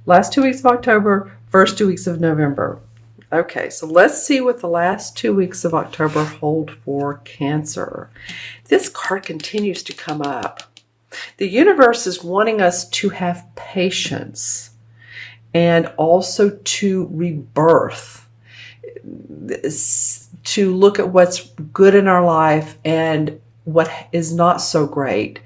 Last 2 weeks of October, first 2 weeks of November. Okay, so let's see what the last 2 weeks of October hold for Cancer. This card continues to come up. The universe is wanting us to have patience and also to rebirth, to look at what's good in our life and what is not so great,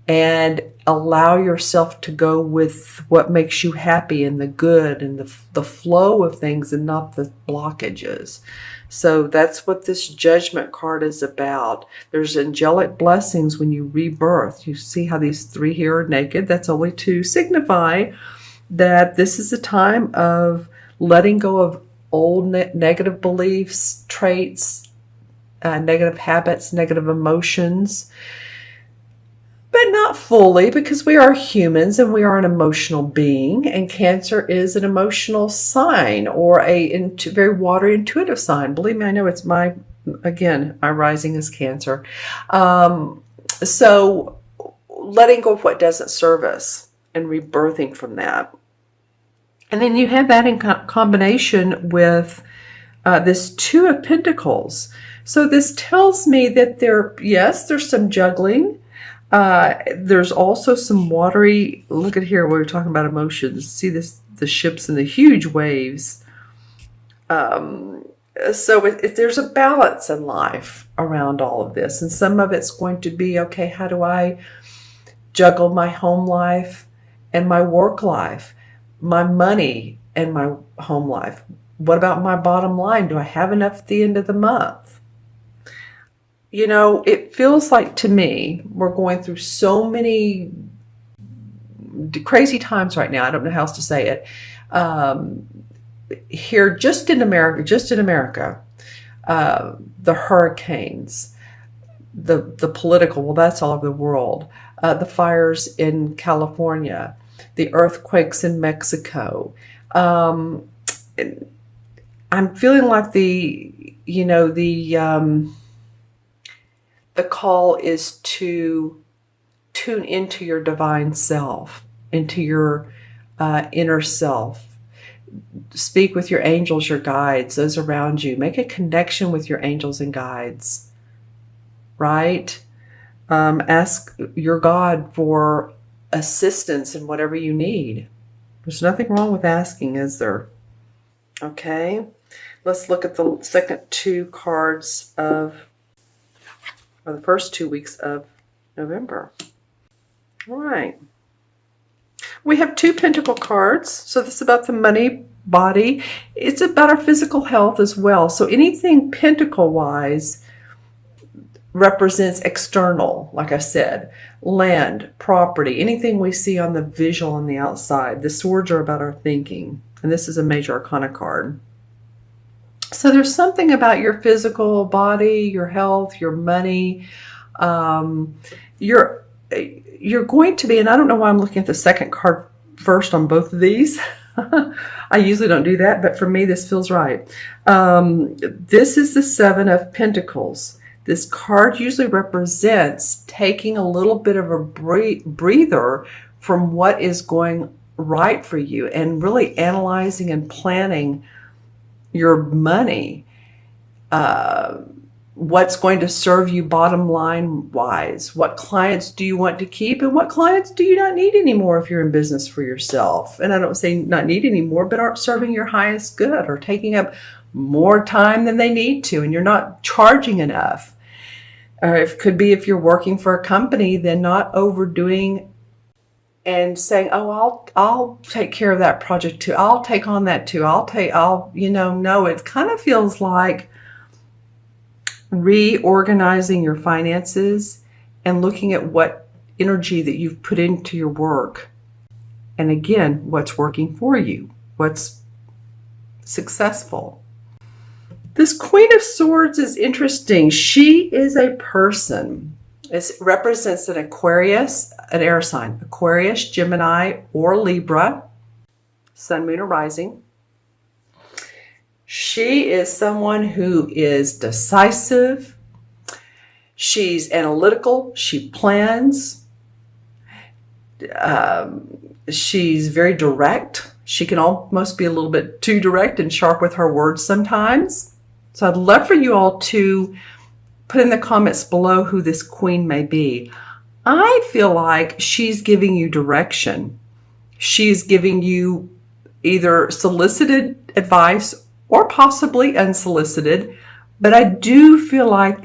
and allow yourself to go with what makes you happy and the good and the flow of things and not the blockages. So that's what this Judgment card is about. There's angelic blessings when you rebirth. You see how these three here are naked? That's only to signify that this is a time of letting go of old negative beliefs, traits, negative habits, negative emotions. But not fully, because we are humans and we are an emotional being, and Cancer is an emotional sign, or a very watery intuitive sign. Believe me, I know it's my rising is Cancer. So letting go of what doesn't serve us and rebirthing from that. And then you have that in combination with this Two of Pentacles. So this tells me that there's some juggling. There's also some watery, look at here, we're talking about emotions. See the ships and the huge waves. So there's a balance in life around all of this. And some of it's going to be, okay, how do I juggle my home life and my work life, my money and my home life? What about my bottom line? Do I have enough at the end of the month? You know, it feels like to me, we're going through so many crazy times right now. I don't know how else to say it. Here, just in America, the hurricanes, the political, well, that's all over the world. The fires in California, the earthquakes in Mexico. I'm feeling like the call is to tune into your divine self, into your inner self. Speak with your angels, your guides, those around you. Make a connection with your angels and guides, right? Ask your God for assistance in whatever you need. There's nothing wrong with asking, is there? Okay, let's look at the second two cards of the first 2 weeks of November. All right. We have two Pentacle cards. So this is about the money, body. It's about our physical health as well. So anything Pentacle-wise represents external, like I said, land, property, anything we see on the visual on the outside. The swords are about our thinking. And this is a major arcana card. So there's something about your physical body, your health, your money. You're going to be, and I don't know why I'm looking at the second card first on both of these. I usually don't do that, but for me, this feels right. This is the Seven of Pentacles. This card usually represents taking a little bit of a breather from what is going right for you and really analyzing and planning your money, what's going to serve you bottom line wise, what clients do you want to keep and what clients do you not need anymore if you're in business for yourself. And I don't say not need anymore, but aren't serving your highest good or taking up more time than they need to, and you're not charging enough. Or it could be if you're working for a company, then not overdoing and saying, oh, I'll take care of that project too. I'll take on that too. No, it kind of feels like reorganizing your finances and looking at what energy that you've put into your work. And again, what's working for you, what's successful. This Queen of Swords is interesting. She is a person. It represents an Aquarius, an air sign, Aquarius, Gemini, or Libra, Sun, Moon, or Rising. She is someone who is decisive. She's analytical. She plans. She's very direct She can almost be a little bit too direct and sharp with her words sometimes. So I'd love for you all to put in the comments below who this queen may be. I feel like she's giving you direction. She's giving you either solicited advice or possibly unsolicited. But I do feel like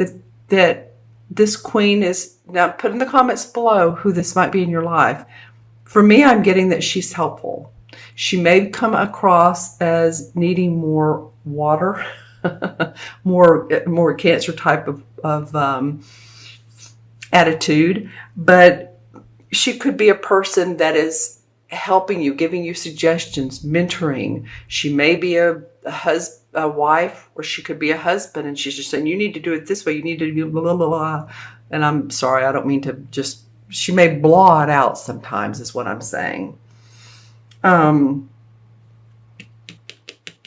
that this queen is, now put in the comments below who this might be in your life. For me, I'm getting that she's helpful. She may come across as needing more water, more Cancer type of attitude, but she could be a person that is helping you, giving you suggestions, mentoring. She may be a wife, or she could be a husband, and she's just saying, you need to do it this way, you need to do blah, blah, blah, blah. And I'm sorry, I don't mean to just, she may blah it out sometimes is what I'm saying.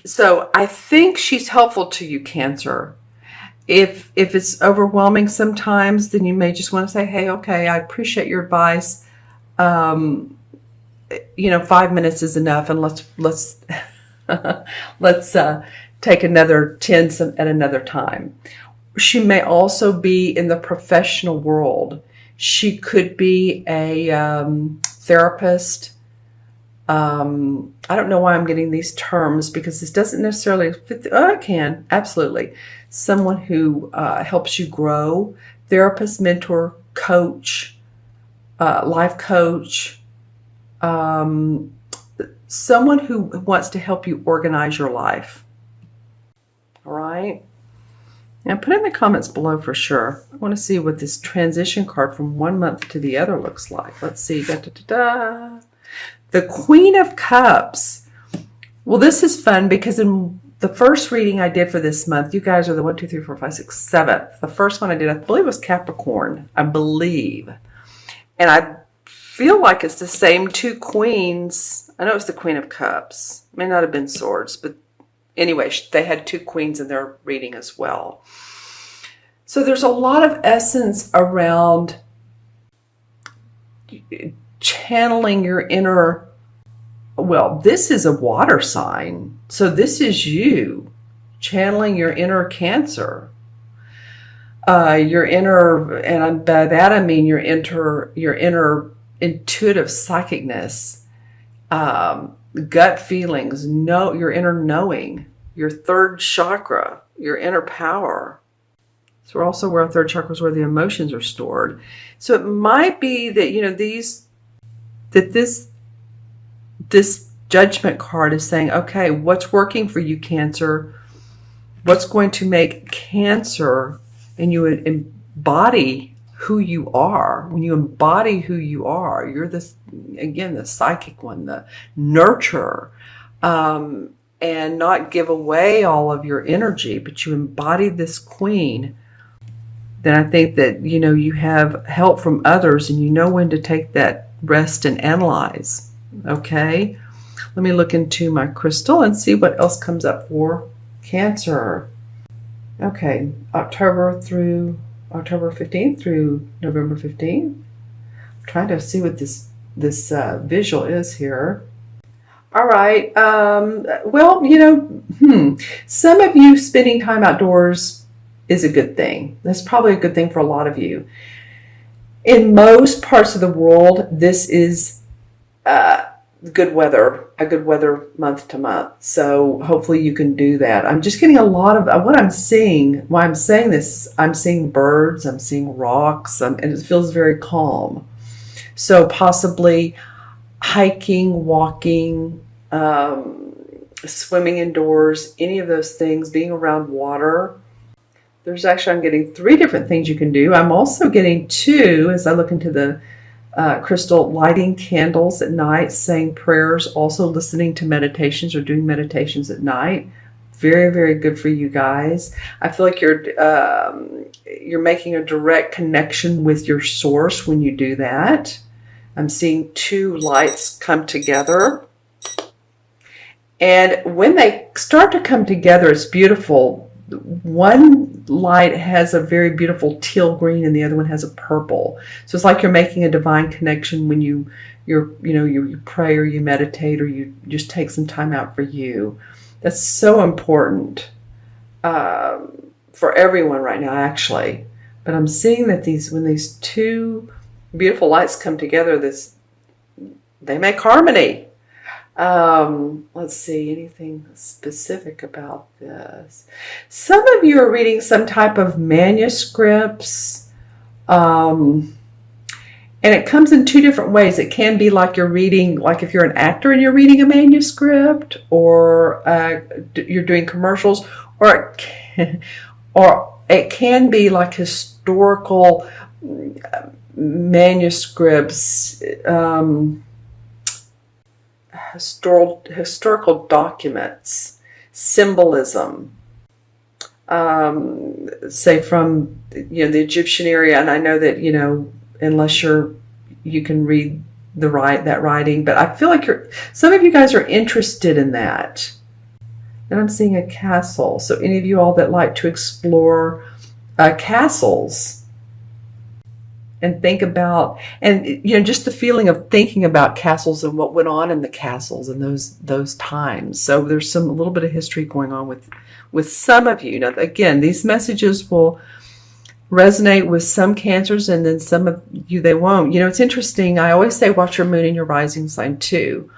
So I think she's helpful to you, Cancer. If it's overwhelming sometimes, then you may just want to say, hey, okay, I appreciate your advice. 5 minutes is enough, and let's take another 10 at another time. She may also be in the professional world. She could be a therapist. I don't know why I'm getting these terms, because this doesn't necessarily fit. I can, absolutely. Someone who helps you grow. Therapist, mentor, coach, life coach. Someone who wants to help you organize your life. All right. Now put in the comments below for sure. I want to see what this transition card from one month to the other looks like. Let's see. Da, da, da, da. The Queen of Cups. Well, this is fun because in the first reading I did for this month, you guys are the 1, 2, 3, 4, 5, 6, 7th. The first one I did, I believe, was Capricorn. I believe. And I feel like it's the same two queens. I know it's the Queen of Cups. It may not have been Swords, but anyway, they had two queens in their reading as well. So there's a lot of essence around channeling your inner, well, this is a water sign. So this is you channeling your inner Cancer. Your inner, and by that I mean your inner intuitive psychicness, gut feelings, your inner knowing, your third chakra, your inner power. So we're also where our third chakra is, where the emotions are stored. So it might be that this judgment card is saying, okay, what's working for you, Cancer? What's going to make Cancer, and you embody who you are. When you embody who you are, you're this, again, the psychic one, the nurturer, and not give away all of your energy, but you embody this queen. Then I think that, you have help from others, and you know when to take that rest and analyze. Okay, let me look into my crystal and see what else comes up for Cancer. Okay, October 15th through November 15th. I'm trying to see what this visual is here. All right. Well, some of you spending time outdoors is a good thing. That's probably a good thing for a lot of you. In most parts of the world, this is good weather, a good weather month to month. So hopefully you can do that. I'm just getting a lot of what I'm seeing. Why I'm saying this, I'm seeing birds, I'm seeing rocks, and it feels very calm. So possibly hiking, walking, swimming indoors, any of those things, being around water. There's actually, I'm getting 3 different things you can do. I'm also getting 2, as I look into the crystal, lighting candles at night, saying prayers, also listening to meditations or doing meditations at night. Very, very good for you guys. I feel like you're making a direct connection with your source when you do that. I'm seeing 2 lights come together. And when they start to come together, it's beautiful. one light has a very beautiful teal green and the other one has a purple. So it's like you're making a divine connection when you pray or you meditate or you just take some time out for you. That's so important for everyone right now, actually. But I'm seeing that when these two beautiful lights come together, they make harmony. Let's see, anything specific about this? Some of you are reading some type of manuscripts, and it comes in two different ways. It can be like you're reading, like if you're an actor and you're reading a manuscript, or you're doing commercials, or it can be like historical manuscripts, historical documents, symbolism, say from the Egyptian area. And I know that unless you can read that writing, but I feel like some of you guys are interested in that. And I'm seeing a castle. So any of you all that like to explore castles and think about, and just the feeling of thinking about castles and what went on in the castles in those times. So there's a little bit of history going on with some of you. Now, again, these messages will resonate with some Cancers, and then some of you they won't. It's interesting. I always say watch your moon and your rising sign too.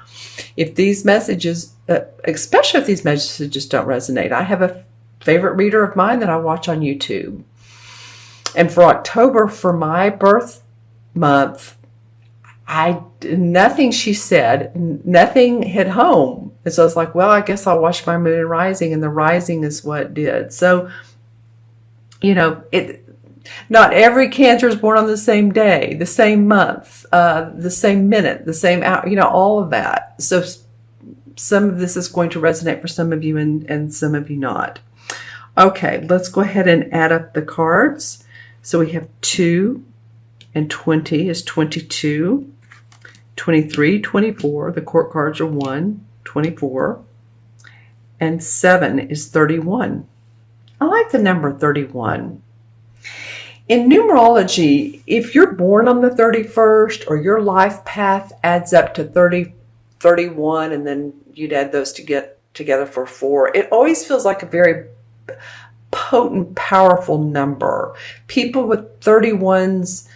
If these messages, especially if these messages don't resonate, I have a favorite reader of mine that I watch on YouTube. And for October, for my birth month, nothing she said, nothing hit home. And so I was like, well, I guess I'll watch my moon and rising, and the rising is what did. So, not every Cancer is born on the same day, the same month, the same minute, the same hour, all of that. So some of this is going to resonate for some of you and some of you not. Okay, let's go ahead and add up the cards. So we have 2 and 20 is 22, 23, 24. The court cards are 1, 24, and 7 is 31. I like the number 31. In numerology, if you're born on the 31st or your life path adds up to 30, 31, and then you'd add those to get together for 4, it always feels like a very potent, powerful number. People with 31s